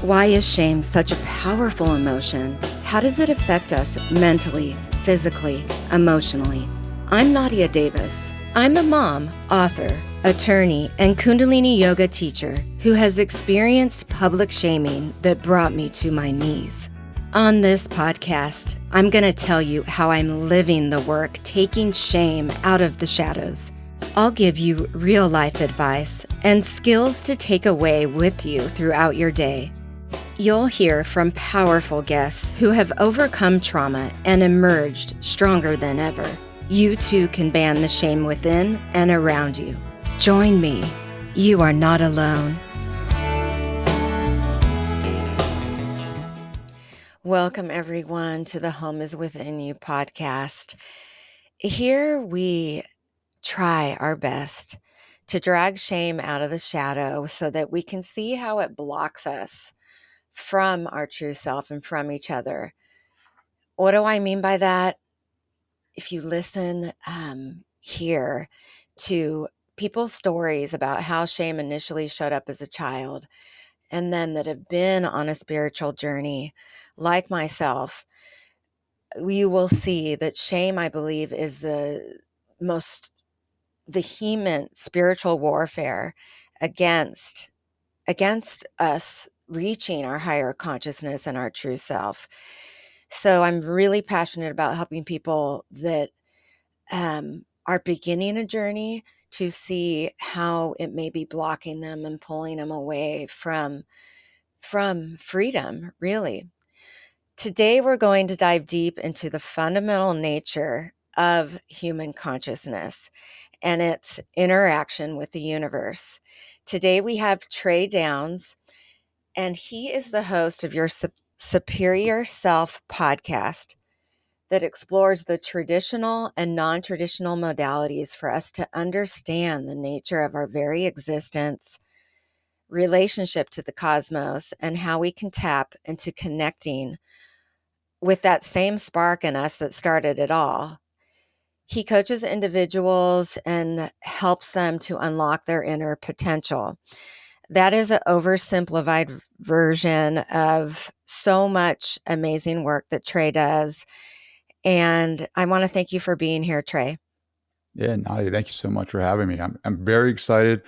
Why is shame such a powerful emotion? How does it affect us mentally, physically, emotionally? I'm Nadia Davis. I'm a mom, author, attorney, and Kundalini yoga teacher who has experienced public shaming that brought me to my knees. On this podcast, I'm going to tell you how I'm living the work taking shame out of the shadows. I'll give you real-life advice and skills to take away with you throughout your day. You'll hear from powerful guests who have overcome trauma and emerged stronger than ever. You too can ban the shame within and around you. Join me. You are not alone. Welcome, everyone, to the Home is Within You podcast. Here we try our best to drag shame out of the shadow so that we can see how it blocks us from our true self and from each other. What do I mean by that? If you listen here to people's stories about how shame initially showed up as a child and then that have been on a spiritual journey like myself, you will see that shame, I believe, is the most vehement spiritual warfare against us reaching our higher consciousness and our true self. So I'm really passionate about helping people that are beginning a journey to see how it may be blocking them and pulling them away from freedom, really. Today, we're going to dive deep into the fundamental nature of human consciousness and its interaction with the universe. Today, we have Trey Downes, and he is the host of your Superior Self podcast that explores the traditional and non-traditional modalities for us to understand the nature of our very existence, relationship to the cosmos, and how we can tap into connecting with that same spark in us that started it all. He coaches individuals and helps them to unlock their inner potential. That is an oversimplified version of so much amazing work that Trey does. And I want to thank you for being here, Trey. Yeah, Nadia, thank you so much for having me. I'm very excited.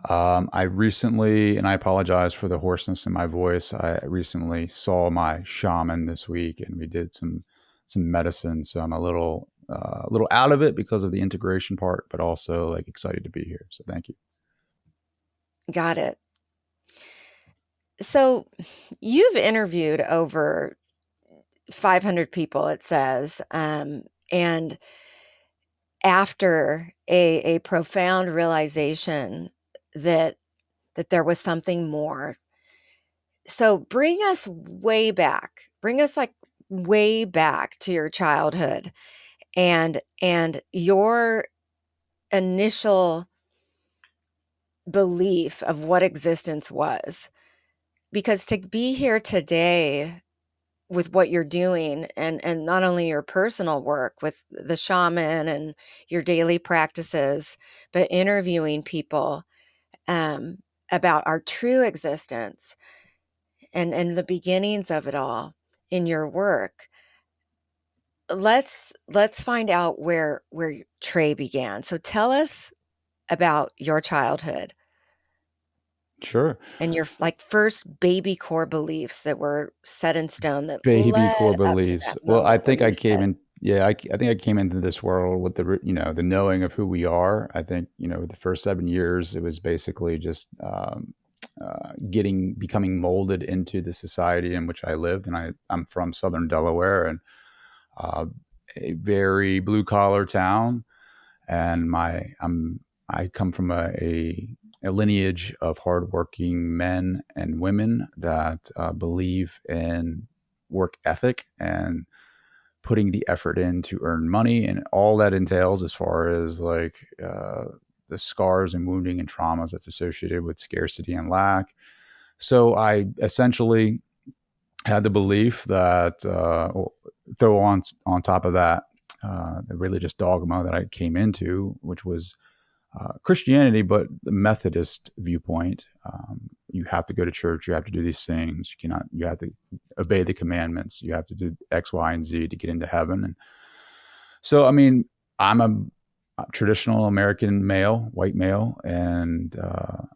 I recently, and I apologize for the hoarseness in my voice, I recently saw my shaman this week, and we did some medicine. So I'm a little out of it because of the integration part, but also like excited to be here. So thank you. Got it. So you've interviewed over 500 people, it says, and after a profound realization that there was something more. So bring us way back. Bring us like way back to your childhood and your initial belief of what existence was. Because to be here today with what you're doing and not only your personal work with the shaman and your daily practices, but interviewing people about our true existence and the beginnings of it all in your work. Let's find out where Trey began. So tell us about your childhood. Sure. And your like first baby core beliefs that were set in stone that Baby core led up to beliefs. that Well, I moment where think I you came said, in. Yeah, I think I came into this world with the knowing of who we are. I think, the first 7 years, it was basically just becoming molded into the society in which I lived. And I'm from Southern Delaware, and uh, a very blue collar town. And I come from a lineage of hardworking men and women that believe in work ethic and putting the effort in to earn money and all that entails as far as like the scars and wounding and traumas that's associated with scarcity and lack. So I essentially had the belief that throw on top of that the religious dogma that I came into, which was Christianity, but the Methodist viewpoint. you have to go to church, you have to do these things, you have to obey the commandments, you have to do X, Y, and Z to get into heaven. And so, I mean, I'm a traditional American male, white male, and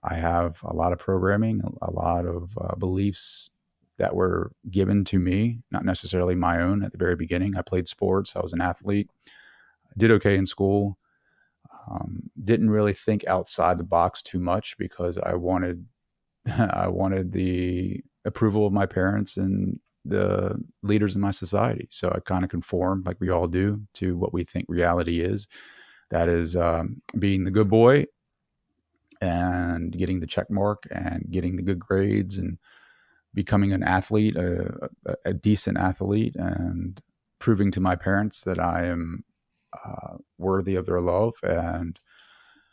I have a lot of programming, a lot of beliefs that were given to me, not necessarily my own at the very beginning. I played sports, I was an athlete, did okay in school. Didn't really think outside the box too much because I wanted I wanted the approval of my parents and the leaders in my society. So I kind of conformed, like we all do, to what we think reality is. That is being the good boy and getting the check mark and getting the good grades and becoming an athlete, a decent athlete, and proving to my parents that I am worthy of their love, and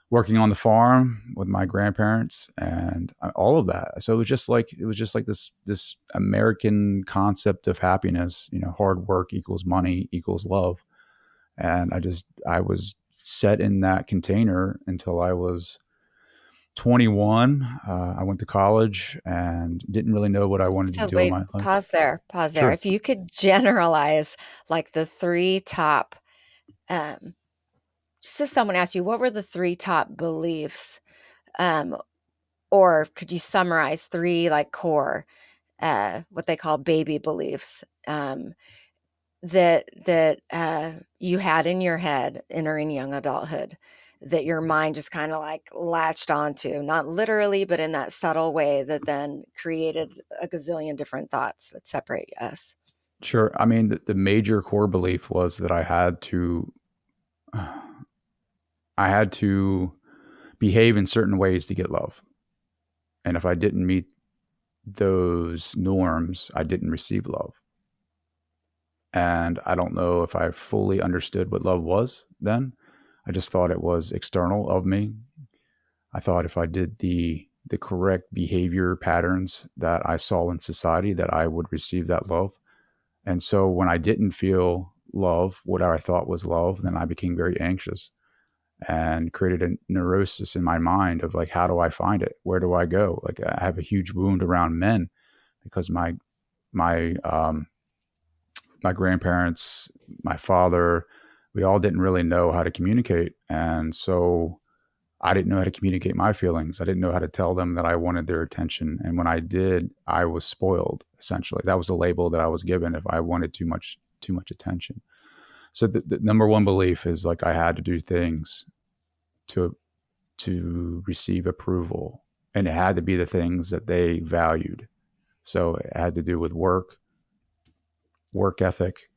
working on the farm with my grandparents and all of that. So it was just like this American concept of happiness. You know, hard work equals money equals love, and I was set in that container until I was 21. I went to college and didn't really know what I wanted to So do in wait, my life. pause there, pause there. Sure. If you could generalize like the three top, um, just if someone asked you, what were the three top beliefs? Um, or could you summarize three like core, what they call baby beliefs, that you had in your head entering young adulthood, that your mind just kind of like latched onto, not literally, but in that subtle way that then created a gazillion different thoughts that separate us. Sure. I mean, the major core belief was that I had to behave in certain ways to get love. And if I didn't meet those norms, I didn't receive love. And I don't know if I fully understood what love was then. I just thought it was external of me. I thought if I did the correct behavior patterns that I saw in society, that I would receive that love. And so when I didn't feel love, what I thought was love, then I became very anxious and created a neurosis in my mind of like, how do I find it? Where do I go? Like I have a huge wound around men because my my grandparents, my father, we all didn't really know how to communicate. And so I didn't know how to communicate my feelings. I didn't know how to tell them that I wanted their attention. And when I did, I was spoiled, essentially. That was a label that I was given if I wanted too much attention. So the number one belief is like I had to do things to receive approval. And it had to be the things that they valued. So it had to do with work ethic,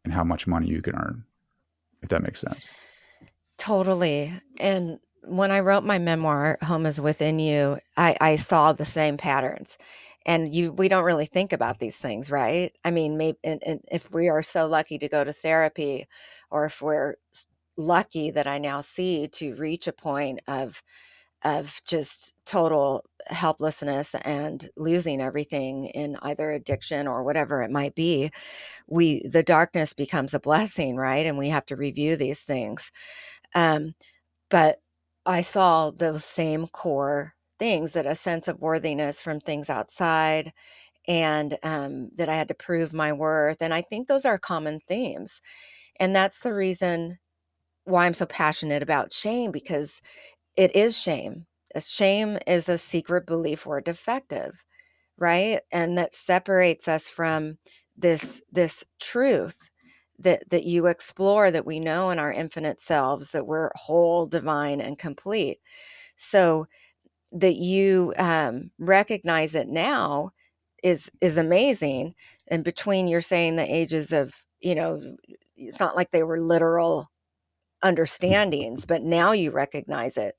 and how much money you can earn, if that makes sense. Totally. And when I wrote my memoir, Home is Within You, I saw the same patterns. And we don't really think about these things, right? I mean, maybe and if we are so lucky to go to therapy, or if we're lucky that I now see to reach a point of just total helplessness and losing everything in either addiction or whatever it might be, the darkness becomes a blessing, right? And we have to review these things. Um, but I saw those same core things, that a sense of worthiness from things outside, and that I had to prove my worth. And I think those are common themes. And that's the reason why I'm so passionate about shame, because it is shame. Shame is a secret belief we're defective, right? And that separates us from this truth that you explore, that we know in our infinite selves, that we're whole, divine, and complete. So that you recognize it now is amazing. And between, you're saying, the ages of, it's not like they were literal understandings, but now you recognize it.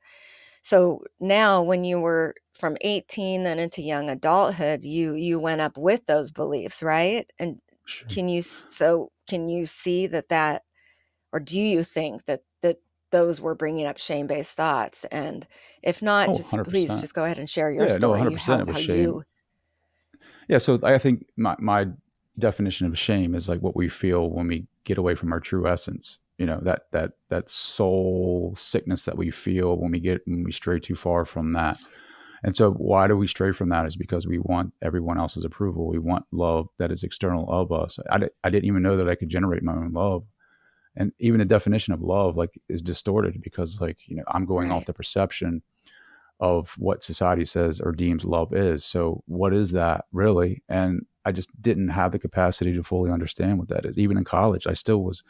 So now, when you were from 18 then into young adulthood, you went up with those beliefs, right? And Sure. can you see that, or do you think that those were bringing up shame-based thoughts? And if not, Oh, just please 100%. just go ahead and share your Yeah, no, story, 100% it was how shame. you. Yeah, so I think my definition of shame is like what we feel when we get away from our true essence. You know, that soul sickness that we feel when we stray too far from that. And so why do we stray from that is because we want everyone else's approval. We want love that is external of us. I didn't even know that I could generate my own love. And even the definition of love like is distorted because like, I'm going off Right. the perception of what society says or deems love is. So what is that really? And I just didn't have the capacity to fully understand what that is. Even in college, I still was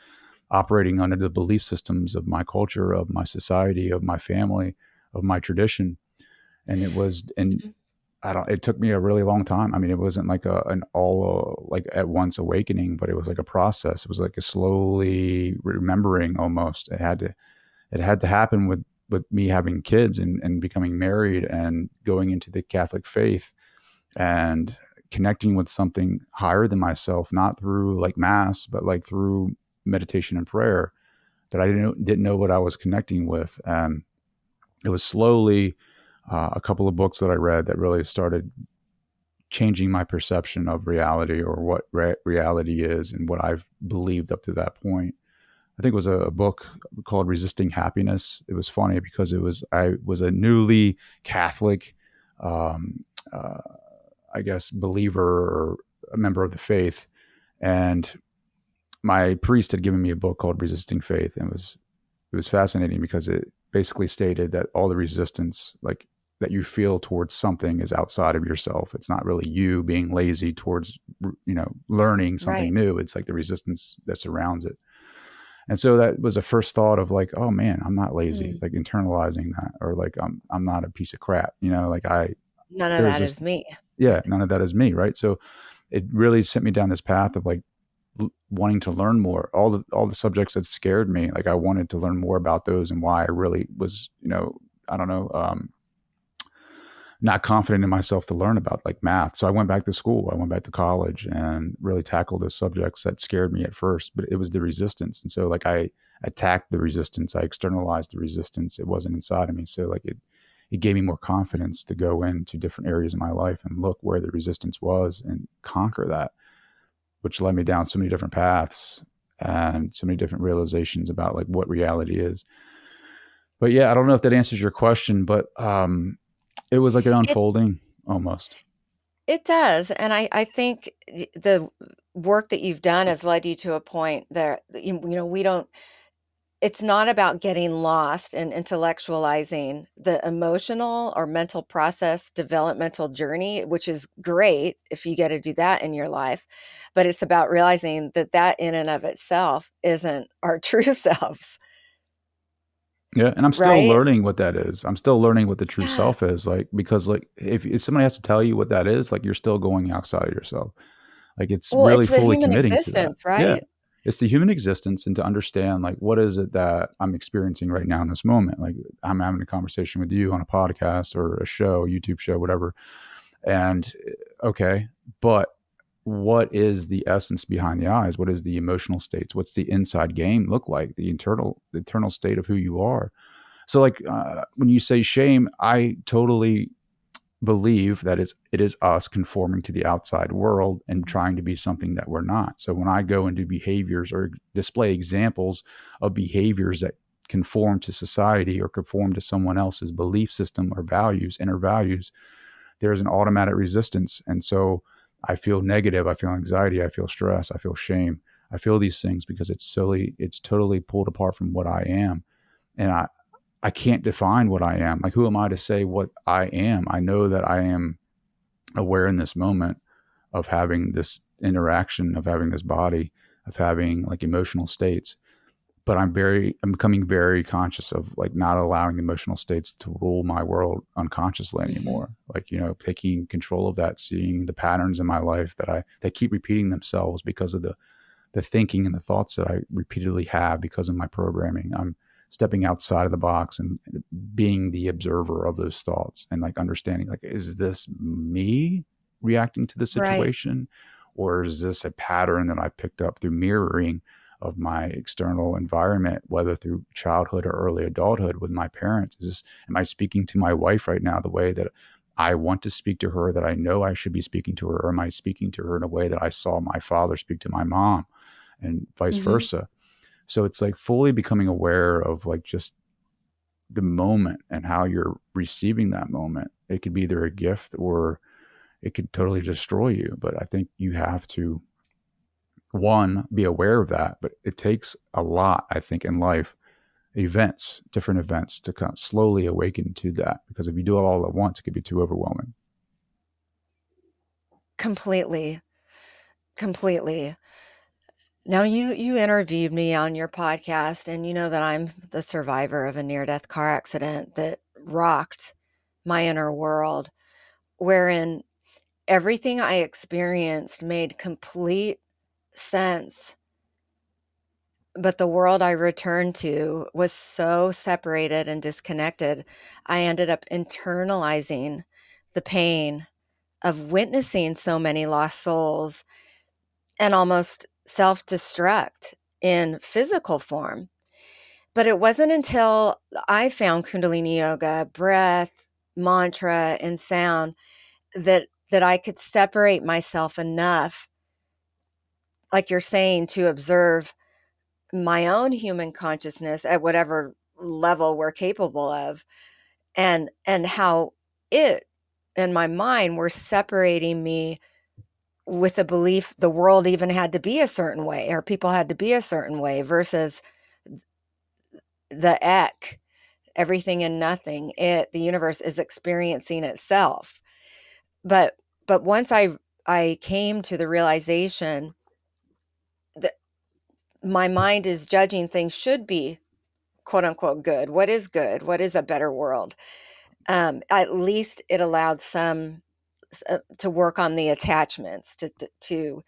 operating under the belief systems of my culture, of my society, of my family, of my tradition. And Mhm. it took me a really long time. I mean, it wasn't like an all like at once awakening, but it was like a process. It was like a slowly remembering almost. It had to happen with me having kids and becoming married and going into the Catholic faith and connecting with something higher than myself, not through like mass, but like through meditation and prayer that I didn't know what I was connecting with. And it was slowly a couple of books that I read that really started changing my perception of reality or what reality is and what I've believed up to that point. I think it was a book called Resisting Happiness. It was funny because I was a newly Catholic, um, uh, I guess, believer or a member of the faith, and my priest had given me a book called Resisting Faith, and it was fascinating because it basically stated that all the resistance, like that you feel towards something, is outside of yourself. It's not really you being lazy towards learning something Right. new. It's like the resistance that surrounds it. And so that was a first thought of like, oh man, I'm not lazy, Mm. like internalizing that, or like I'm not a piece of crap, like None of there's that this, is me. yeah, none of that is me, right? So it really sent me down this path of like wanting to learn more. All the subjects that scared me, like I wanted to learn more about those and why I really was, I don't know, not confident in myself to learn about like math. So I went back to school. I went back to college and really tackled those subjects that scared me at first, but it was the resistance. And so like I attacked the resistance. I externalized the resistance. It wasn't inside of me. So like it gave me more confidence to go into different areas of my life and look where the resistance was and conquer that, which led me down so many different paths and so many different realizations about like what reality is. But yeah, I don't know if that answers your question, but it was like an It unfolding almost. it does, and I think the work that you've done has led you to a point that, we don't it's not about getting lost and intellectualizing the emotional or mental process developmental journey, which is great if you get to do that in your life, but it's about realizing that that in and of itself isn't our true selves, Yeah, and I'm still right? learning what that is. I'm still learning what the true Yeah. self is, like because like if somebody has to tell you what that is, like you're still going outside of yourself. Like it's Well, really it's the fully human committing to that. existence, Yeah. right? It's the human existence and to understand like what is it that I'm experiencing right now in this moment. Like I'm having a conversation with you on a podcast or a show, YouTube show, whatever. And okay, but what is the essence behind the eyes? What is the emotional states? What's the inside game look like? The internal state of who you are. So like when you say shame, I totally believe that it is us conforming to the outside world and trying to be something that we're not. So when I go and do behaviors or display examples of behaviors that conform to society or conform to someone else's belief system or values, inner values, there's an automatic resistance. And so I feel negative, I feel anxiety, I feel stress, I feel shame. I feel these things because it's totally pulled apart from what I am. And I can't define what I am. Like, who am I to say what I am? I know that I am aware in this moment of having this interaction, of having this body, of having like emotional states. But I'm becoming very conscious of like not allowing the emotional states to rule my world unconsciously Mhm. anymore. Like, taking control of that, seeing the patterns in my life that keep repeating themselves because of the thinking and the thoughts that I repeatedly have because of my programming. I'm stepping outside of the box and being the observer of those thoughts and like understanding like, is this me reacting to the Right. situation? Or is this a pattern that I picked up through mirroring of my external environment, whether through childhood or early adulthood with my parents? Am I speaking to my wife right now the way that I want to speak to her, that I know I should be speaking to her? Or am I speaking to her in a way that I saw my father speak to my mom and vice Mhm. versa? So it's like fully becoming aware of like just the moment and how you're receiving that moment. It could be either a gift or it could totally destroy you. But I think you have to, one, be aware of that. But it takes a lot, I think, in life, events, different events, to kind of slowly awaken to that. Because if you do it all at once, it could be too overwhelming. Completely. Completely. Now you interviewed me on your podcast, and you know that I'm the survivor of a near-death car accident that rocked my inner world, wherein everything I experienced made complete sense, but the world I returned to was so separated and disconnected. I ended up internalizing the pain of witnessing so many lost souls and almost self-destruct in physical form. But it wasn't until I found Kundalini yoga, breath, mantra, and sound that I could separate myself enough, like you're saying, to observe my own human consciousness at whatever level we're capable of, and how it and my mind were separating me with the belief the world even had to be a certain way or people had to be a certain way versus the ek, everything and nothing. The universe is experiencing itself. But once I came to the realization that my mind is judging things should be quote unquote good. What is good? What is a better world? At least it allowed some to work on the attachments, to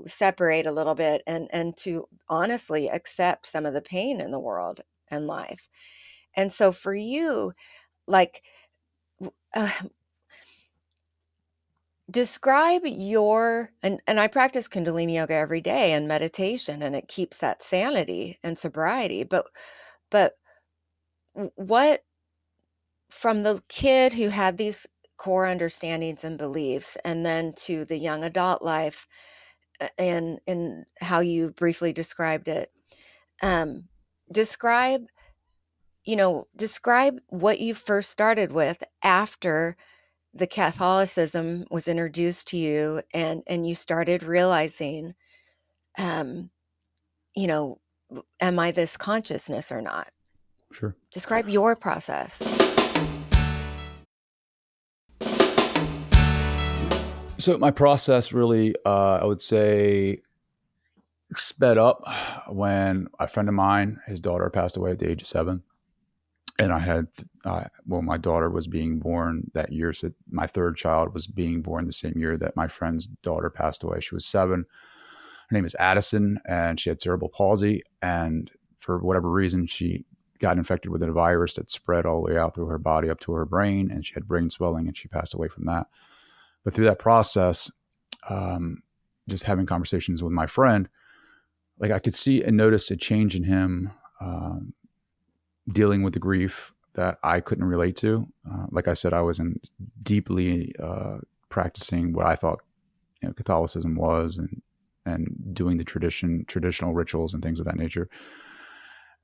separate a little bit, and to honestly accept some of the pain in the world and life. And so for you, like, uh, describe your, and I practice Kundalini yoga every day and meditation, and it keeps that sanity and sobriety. But what, from the kid who had these core understandings and beliefs, and then to the young adult life, and how you briefly described it, um, describe, describe what you first started with after the Catholicism was introduced to you, and you started realizing, um, you know, am I this consciousness or not? Sure. Describe your process. So my process really, I would say, sped up when a friend of mine, his daughter passed away at the age of 7. And I had, my daughter was being born that year. So my third child was being born the same year that my friend's daughter passed away. She was 7. Her name is Addison, and she had cerebral palsy. And for whatever reason, she got infected with a virus that spread all the way out through her body up to her brain. And she had brain swelling, and she passed away from that. But through that process, just having conversations with my friend, like I could see and notice a change in him, dealing with the grief that I couldn't relate to. Like I said, I was in deeply practicing what I thought, Catholicism was, and doing the traditional rituals and things of that nature.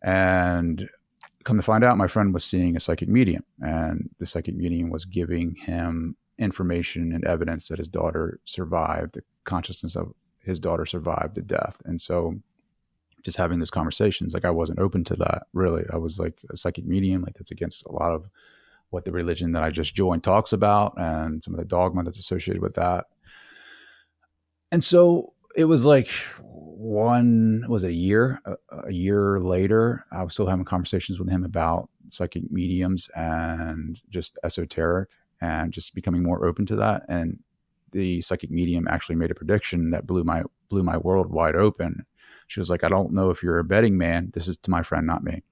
And come to find out, my friend was seeing a psychic medium, and the psychic medium was giving him information and evidence that his daughter survived, the consciousness of his daughter survived the death. And so just having these conversations, like I wasn't open to that really. I was like, a psychic medium, like that's against a lot of what the religion that I just joined talks about and some of the dogma that's associated with that. And so it was like a year? A year later, I was still having conversations with him about psychic mediums and just esoteric and just becoming more open to that. And the psychic medium actually made a prediction that blew my world wide open. She was like, I don't know if you're a betting man. This is to my friend, not me.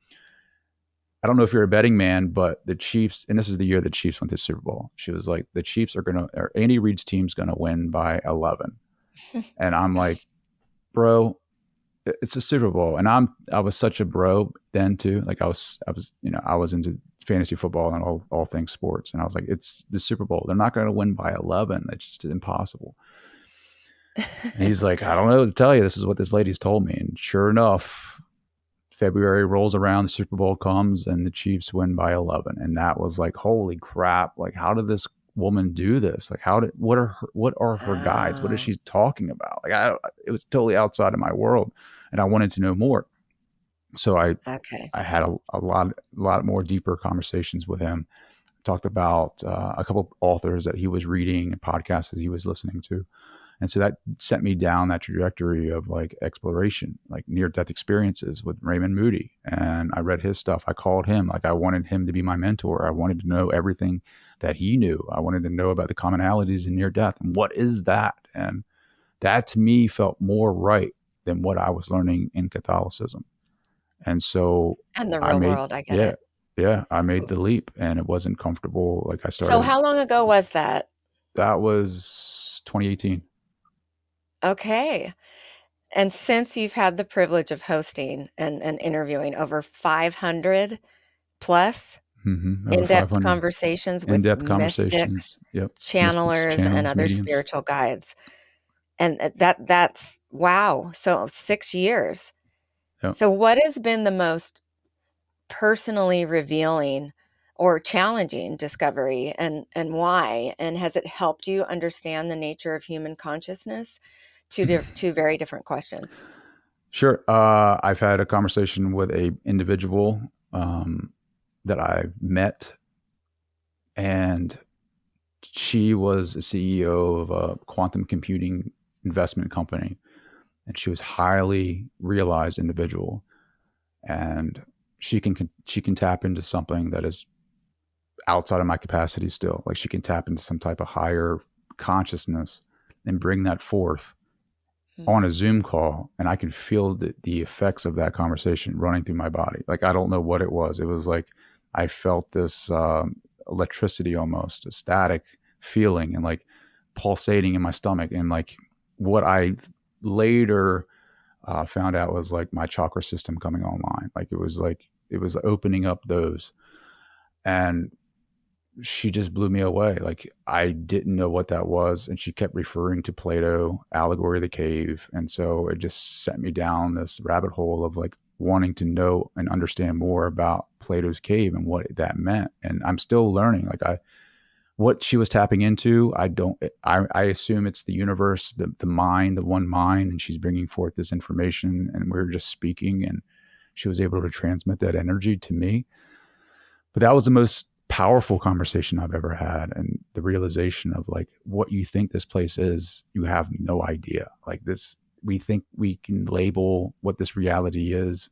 I don't know if you're a betting man, but the Chiefs, and this is the year the Chiefs went to the Super Bowl. She was like, the Chiefs or Andy Reid's team's going to win by 11. And I'm like, bro, it's a Super Bowl. And I was such a bro then too. Like I was, I was into fantasy football and all things sports. And I was like, it's the Super Bowl. They're not going to win by 11. It's just impossible. And he's like, I don't know what to tell you. This is what this lady's told me. And sure enough, February rolls around, the Super Bowl comes, and the Chiefs win by 11. And that was like, holy crap! Like, how did this woman do this? Like, what are her guides? What is Oh, she talking about? It was totally outside of my world, and I wanted to know more. So okay. I had a lot more deeper conversations with him. Talked about a couple of authors that he was reading and podcasts that he was listening to, and so that sent me down that trajectory of like exploration, like near death experiences with Raymond Moody. And I read his stuff. I called him. Like, I wanted him to be my mentor. I wanted to know everything that he knew. I wanted to know about the commonalities in near death and what is that. And that to me felt more right than what I was learning in Catholicism. And so And the I real made, world, I get yeah, it. yeah, I made the leap, and it wasn't comfortable. Like, I So started, how long ago was that? that was 2018. Okay. And since you've had the privilege of hosting and interviewing over 500 plus Over in-depth 500 conversations with in-depth mystics, conversations. Yep. Mystics, channelers, and channels, other mediums. spiritual guides, and that's wow. So 6 years. Yep. So what has been the most personally revealing or challenging discovery, and why? And has it helped you understand the nature of human consciousness? Two very different questions. Sure. I've had a conversation with a individual that I met, and she was a CEO of a quantum computing investment company, and she was highly realized individual, and she can tap into something that is outside of my capacity still. Like, she can tap into some type of higher consciousness and bring that forth on Mhm. a Zoom call, and I could feel the effects of that conversation running through my body. Like, I don't know what it was. It was like I felt this electricity, almost a static feeling, and like pulsating in my stomach. And like, what I later found out was like my chakra system coming online. Like it was opening up those. And she just blew me away. Like, I didn't know what that was, and she kept referring to Plato, allegory of the cave, and so it just set me down this rabbit hole of like wanting to know and understand more about Plato's cave and what that meant. And I'm still learning. Like, I what she was tapping into, I don't. I assume it's the universe, the mind, the one mind, and she's bringing forth this information, and we're just speaking, and she was able to transmit that energy to me. But that was the most powerful conversation I've ever had. And the realization of like, what you think this place is, you have no idea. Like, this, we think we can label what this reality is.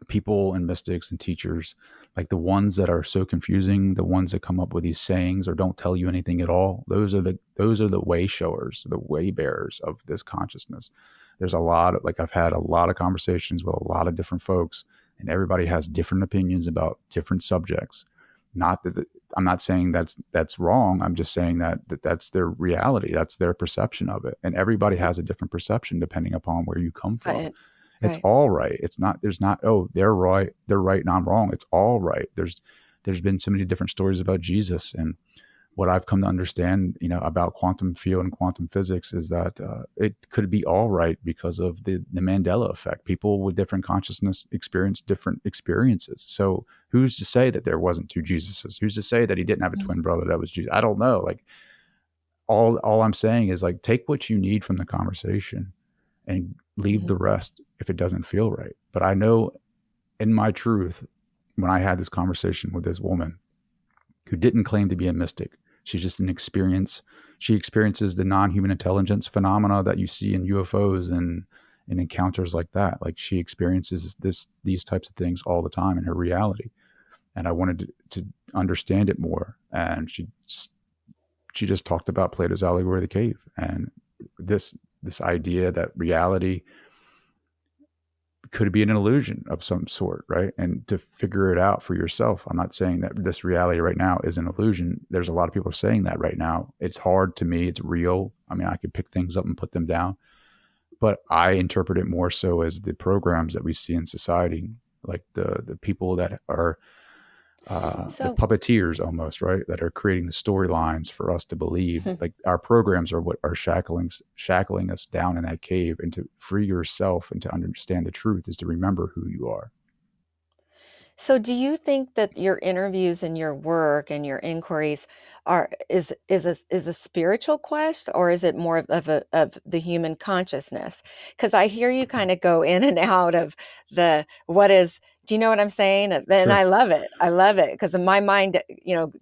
People and mystics and teachers, like the ones that are so confusing, the ones that come up with these sayings or don't tell you anything at all, those are the way showers, the way bearers of this consciousness. There's a lot of, like, I've had a lot of conversations with a lot of different folks, and everybody has different opinions about different subjects. Not that I'm not saying that's wrong. I'm just saying that's their reality. That's their perception of it, and everybody has a different perception depending upon where you come from. Right. It's Right. all right. It's not, there's not, oh, they're right and I'm wrong. It's all right. There's been so many different stories about Jesus, and what I've come to understand, about quantum field and quantum physics is that it could be all right because of the Mandela effect. People with different consciousness experience different experiences. So who's to say that there wasn't two Jesuses? Who's to say that he didn't have a Mhm. twin brother that was Jesus? I don't know. Like, all I'm saying is, like, take what you need from the conversation and leave Mhm. the rest if it doesn't feel right. But I know in my truth, when I had this conversation with this woman who didn't claim to be a mystic, she's just an experience. She experiences the non-human intelligence phenomena that you see in UFOs and encounters like that. Like, she experiences these types of things all the time in her reality. And I wanted to understand it more. And she just talked about Plato's allegory of the cave, and this idea that reality could be an illusion of some sort, right? And to figure it out for yourself. I'm not saying that this reality right now is an illusion. There's a lot of people saying that right now. It's hard to me. It's real. I mean, I could pick things up and put them down, but I interpret it more so as the programs that we see in society, like the people that are The So, puppeteers almost, right, that are creating the storylines for us to believe. Like our programs are what are shackling us down in that cave, and to free yourself and to understand the truth is to remember who you are. so do you think that your interviews and your work and your inquiries are is a spiritual quest, or is it more of a of the human consciousness? Because I hear you kind of go in and out of the what is. Do you know what I'm saying? And Sure. I love it. I love it because my mind,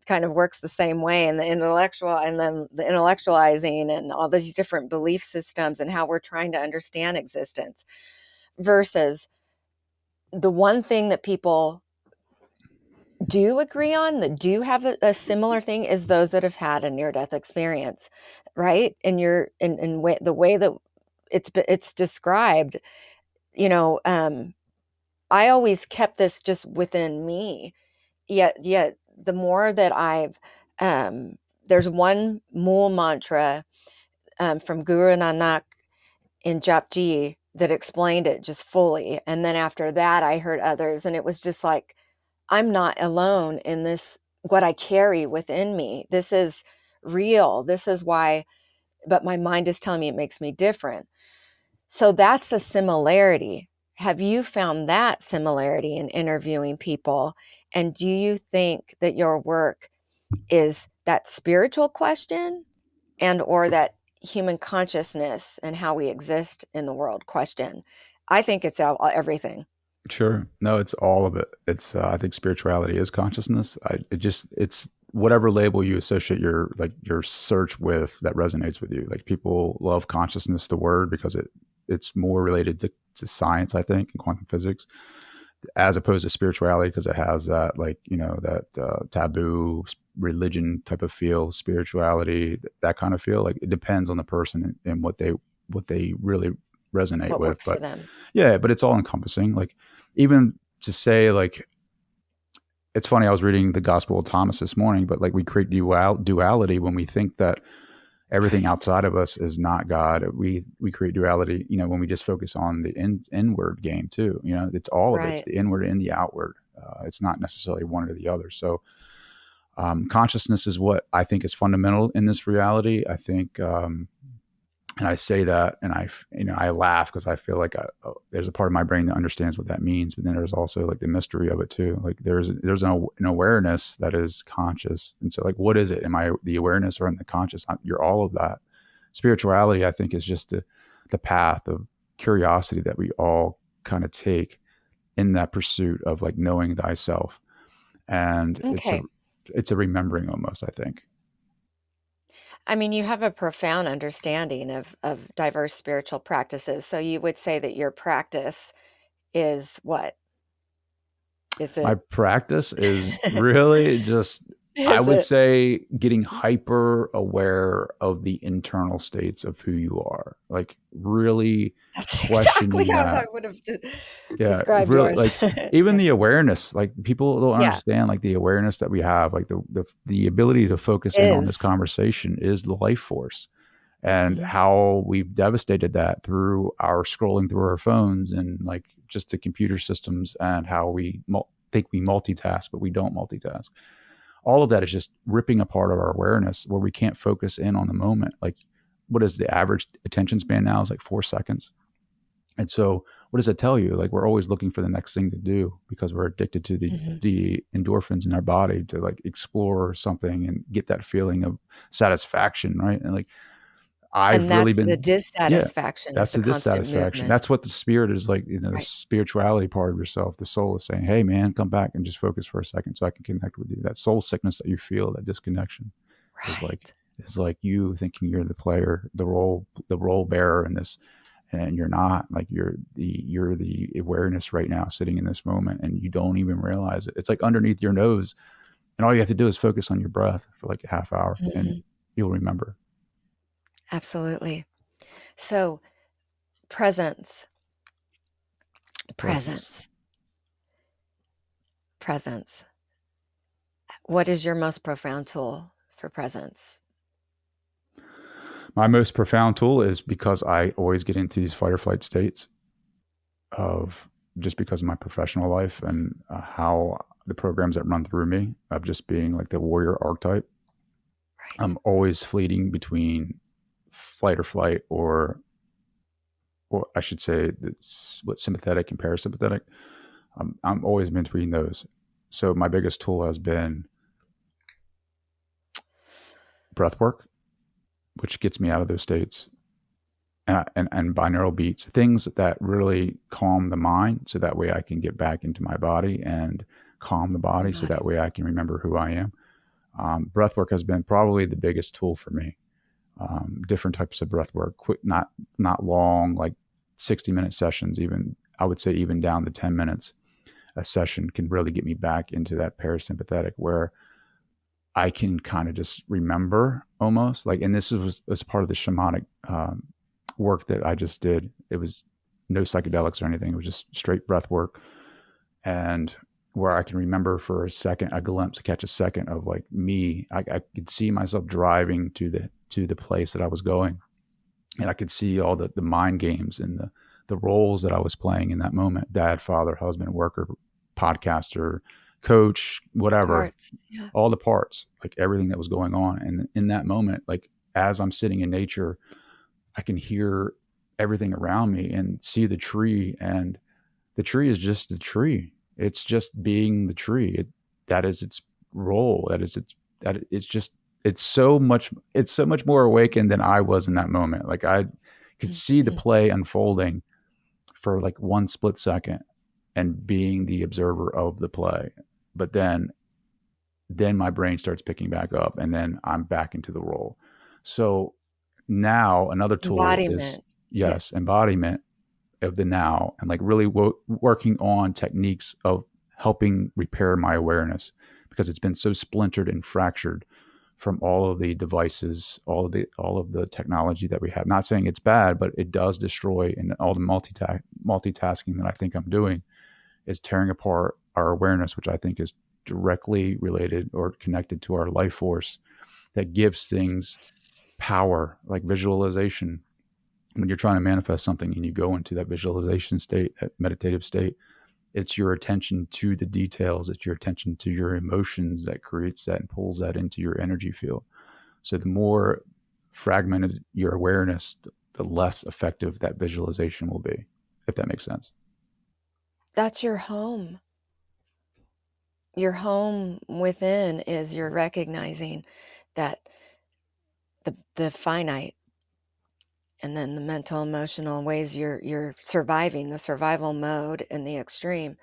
kind of works the same way, and the intellectual, and then the intellectualizing, and all these different belief systems, and how we're trying to understand existence versus the one thing that people do agree on, that do have a similar thing, is those that have had a near death experience, right? And you're in the way that it's described, you know, I always kept this just within me. Yet the more that I've there's one Mool mantra from Guru Nanak in Japji that explained it just fully. And then after that, I heard others, and it was just like, I'm not alone in this, what I carry within me. This is real. This is why, but my mind is telling me it makes me different. So that's a similarity. Have you found that similarity in interviewing people? And do you think that your work is that spiritual question, and or that human consciousness and how we exist in the world question? I think it's everything. Sure. No, it's all of it. It's I think spirituality is consciousness. It's whatever label you associate your search with that resonates with you. Like people love consciousness, the word, because it's more related to science, I think, and quantum physics, as opposed to spirituality, because it has that, like, that taboo religion type of feel, spirituality, that kind of feel. Like it depends on the person and what they really resonate What with. works for But them? yeah, but it's all encompassing. Like even to say, like, it's funny, I was reading the Gospel of Thomas this morning, but like we create duality when we think that everything Right. outside of us is not God. We create duality, when we just focus on the inward game too. It's all of it. It's Right. the inward and the outward. It's not necessarily one or the other. So consciousness is what I think is fundamental in this reality. I think, and I say that, and I laugh because I feel like there's a part of my brain that understands what that means, but then there's also like the mystery of it too. Like there's an awareness that is conscious, and so like, what is it? Am I the awareness or am I the conscious? You're all of that. Spirituality, I think, is just the path of curiosity that we all kind of take in that pursuit of like knowing thyself, and Okay. it's a remembering almost, I think. I mean, you have a profound understanding of diverse spiritual practices. So you would say that your practice is what? Is My it practice is really just, I is would it say, getting hyper aware of the internal states of who you are. Like really that's exactly questioning how I that. would have Yeah, described really, yours. like even the awareness, like people don't Yeah, understand like the awareness that we have, like the ability to focus in on this is. conversation is the life force, and Mhm. how we've devastated that through our scrolling through our phones and like just the computer systems, and how we think we multitask, but we don't multitask. All of that is just ripping apart of our awareness, where we can't focus in on the moment. Like, what is the average attention span now? Is like 4 seconds. And so, what does that tell you? Like, we're always looking for the next thing to do because we're addicted to the Mhm. the endorphins in our body to like explore something and get that feeling of satisfaction, right? And like, I've And really that's the been, yeah, dissatisfaction, is that's the the constant dissatisfaction. movement. That's what the spirit is like, the Right. spirituality part of yourself. The soul is saying, hey, man, come back and just focus for a second so I can connect with you. That soul sickness that you feel, that disconnection is like, Right. you thinking you're the player, the role bearer in this, and you're not. Like you're the awareness right now sitting in this moment, and you don't even realize it. It's like underneath your nose, and all you have to do is focus on your breath for like a half hour, and Mhm. you'll remember. Absolutely. So, presence, Presence. presence, presence. What is your most profound tool for presence? My most profound tool is, because I always get into these fight or flight states of, just because of my professional life and how the programs that run through me of just being like the warrior archetype. Right. I'm always fleeting between flight or flight, or I should say, what sympathetic and parasympathetic. I'm always between those. So my biggest tool has been breath work, which gets me out of those states, and binaural beats, things that really calm the mind, so that way I can get back into my body and calm the body, so that Embodiment. way I can remember who I am. Breath work has been probably the biggest tool for me. Different types of breath work, quick, not long, like 60-minute sessions. Even I would say even down to 10 minutes a session can really get me back into that parasympathetic, where I can kind of just remember almost like. And this was part of the shamanic work that I just did. It was no psychedelics or anything. It was just straight breath work, and where I can remember for a second, a glimpse, catch a second of like me. I could see myself driving to the place that I was going, and I could see all the mind games and the roles that I was playing in that moment: dad, father, husband, worker, podcaster, coach, The whatever, parts. Yeah. all the parts, like everything that was going on. And in that moment, like as I'm sitting in nature, I can hear everything around me and see the tree, and the tree is just the tree. It's just being the tree. That is its role. That it's just, it's so much more awakened than I was in that moment. Like I could see the Mhm. play unfolding for like one split second, and being the observer of the play. But then my brain starts picking back up, and then I'm back into the role. So now another tool is, Embodiment. Yeah. yes, embodiment of the now, and like really working on techniques of helping repair my awareness, because it's been so splintered and fractured from all of the devices, all of the technology that we have. Not saying it's bad, but it does destroy, and all the multitasking that I think I'm doing is tearing apart our awareness, which I think is directly related or connected to our life force that gives things power, like visualization. When you're trying to manifest something and you go into that visualization state, that meditative state, it's your attention to the details, it's your attention to your emotions that creates that and pulls that into your energy field. So the more fragmented your awareness, the less effective that visualization will be, if that makes sense. That's your home. Your home within is you're recognizing that the finite, and then the mental, emotional ways you're surviving, the survival mode and the extreme.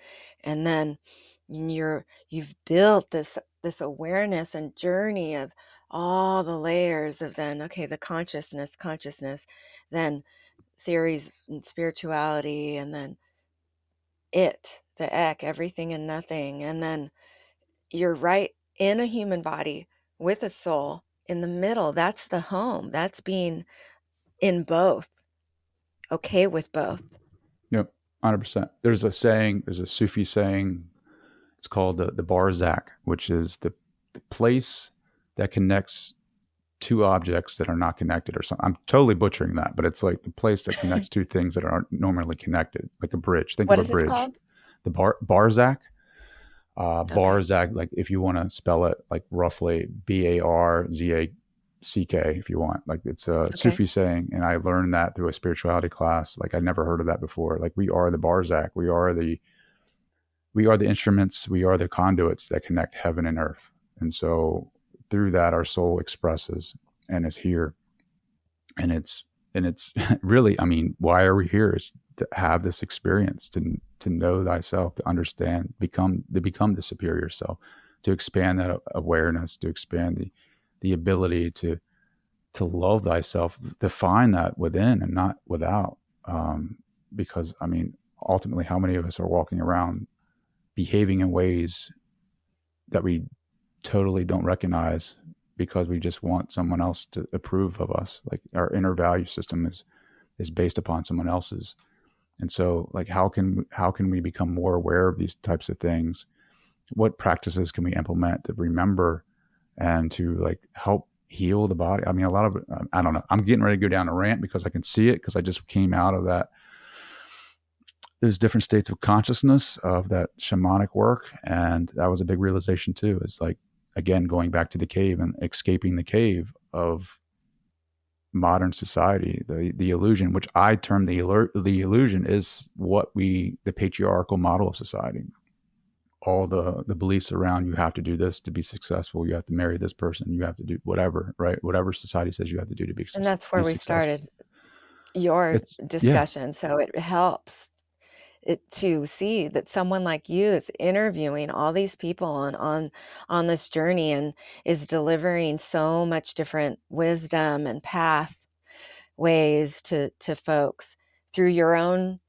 And then you've built this awareness and journey of all the layers of, then okay, the consciousness, then theories and spirituality, and then the ek, everything and nothing. And then you're right in a human body with a soul in the middle. That's the home. That's being in both, okay with both. Yep, 100%. There's a saying, there's a Sufi saying, it's called the Barzak, which is the place that connects two objects that are not connected or something. I'm totally butchering that, but it's like the place that connects two things that aren't normally connected, like a bridge. Think of What a is this bridge. called? The Barzak. Okay. Barzak, like if you want to spell it like roughly Barzack, if you want. Like it's a Okay. Sufi saying, and I learned that through a spirituality class. Like I'd never heard of that before. Like we are the Barzak. We are the instruments, we are the conduits that connect heaven and earth. And so through that, our soul expresses and is here. And it's really, I mean, why are we here? Is to have this experience, to know thyself, to understand, to become the superior self, to expand that awareness, to expand the ability to love thyself, to find that within and not without. Because I mean, ultimately, how many of us are walking around behaving in ways that we totally don't recognize because we just want someone else to approve of us? Like our inner value system is based upon someone else's. And so like how can we become more aware of these types of things? What practices can we implement to remember and to like help heal the body? I mean, a lot of, I don't know, I'm getting ready to go down a rant because I can see it, because I just came out of there's different states of consciousness of that shamanic work. And that was a big realization too. It's like, again, going back to the cave and escaping the cave of modern society, the illusion, which I term the illusion, is what the patriarchal model of society. All the beliefs around, you have to do this to be successful, you have to marry this person, you have to do whatever, right? Whatever society says you have to do to be And that's where we successful. started your It's yeah. discussion. So it helps to see that someone like you that's interviewing all these people on this journey and is delivering so much different wisdom and pathways to folks through your own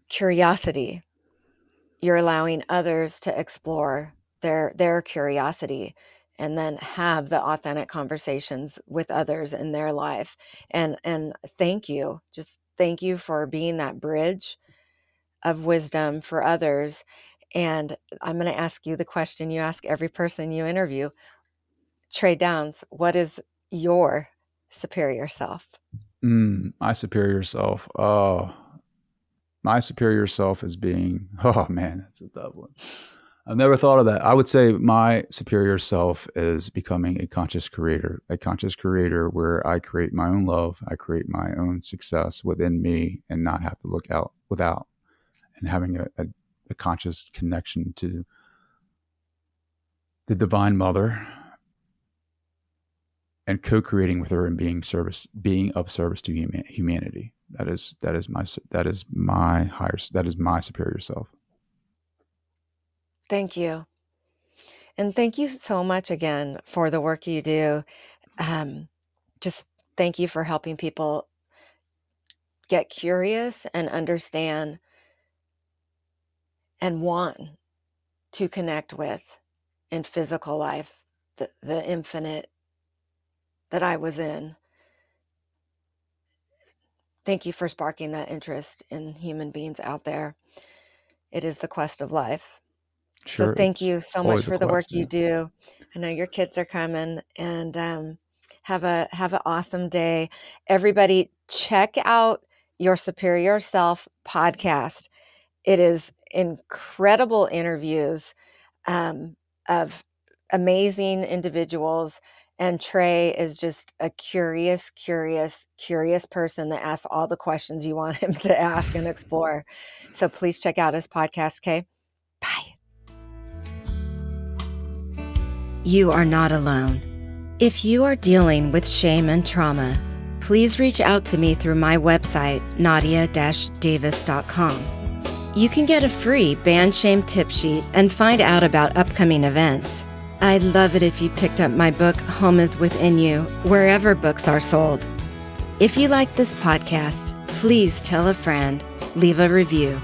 curiosity. You're allowing others to explore their curiosity and then have the authentic conversations with others in their life. And thank you. Just thank you for being that bridge of wisdom for others. And I'm going to ask you the question you ask every person you interview. Trey Downes, what is your superior self? My superior self. Oh, my superior self is being, oh man, that's a tough one. I've never thought of that. I would say my superior self is becoming a conscious creator where I create my own love, I create my own success within me and not have to look out without, and having a conscious connection to the Divine Mother and co-creating with her and being of service to humanity. That is my superior self. Thank you. And thank you so much again for the work you do. Just thank you for helping people get curious and understand and want to connect with in physical life, the infinite that I was in. Thank you for sparking that interest in human beings out there. It is the quest of life. So Sure, thank it's you so much always a for the work quest. you Yeah. do. I know your kids are coming, and have an awesome day. Everybody, check out Your Superior Self podcast. It is incredible interviews of amazing individuals. And Trey is just a curious person that asks all the questions you want him to ask and explore. So please check out his podcast, okay? Bye. You are not alone. If you are dealing with shame and trauma, please reach out to me through my website, nadia-davis.com. You can get a free Ban Shame tip sheet and find out about upcoming events. I'd love it if you picked up my book, Home is Within You, wherever books are sold. If you like this podcast, please tell a friend, leave a review,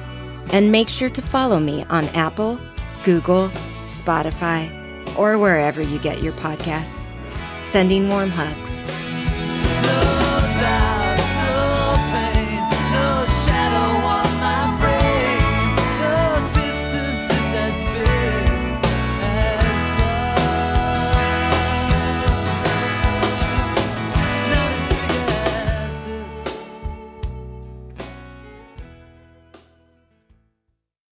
and make sure to follow me on Apple, Google, Spotify, or wherever you get your podcasts. Sending warm hugs.